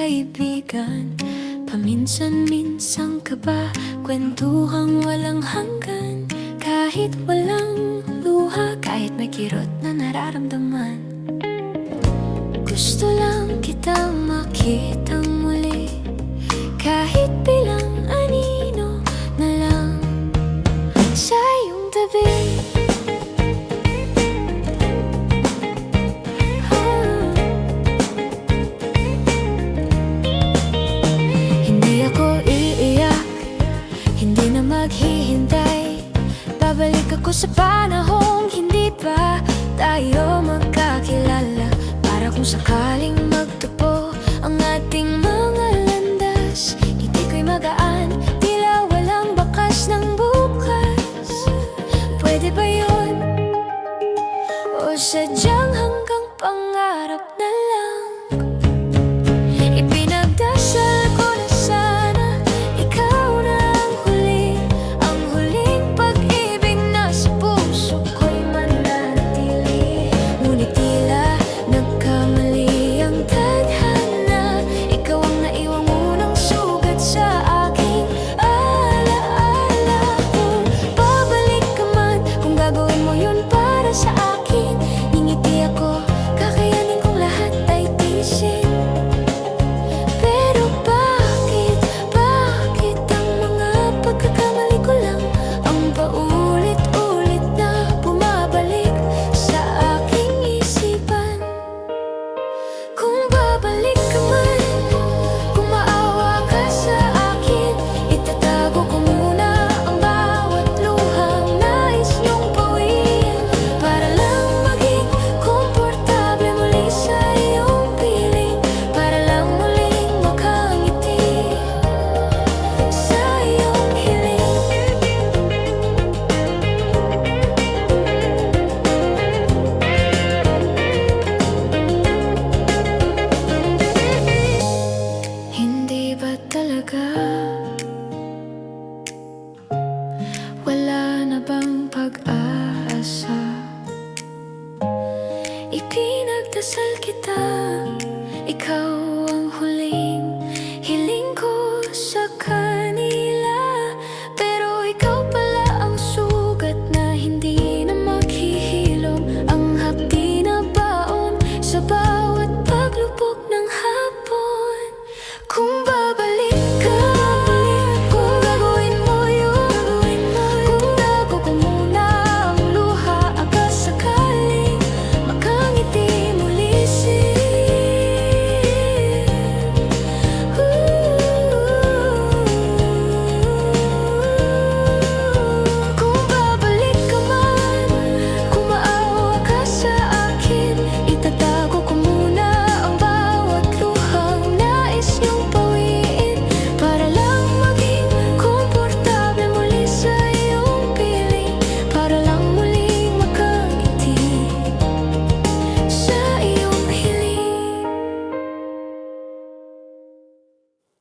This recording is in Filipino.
kaibigan. Paminsan-minsan ka ba, kwentuhang walang hanggan. Kahit walang luha, kahit may kirot na nararamdaman. Gusto lang kitang makitang muli, kahit bilang anino na lang sa iyong tabi. Hindi ako iiyak, hindi na maghihintay. Babalik ako sa panahong hindi pa tayo magkakilala, para kung sakaling magtagpo ang ating mga landas. Ngiti ko'y magaan, tila walang bakas ng bukas. Pwede ba yun? O sadyang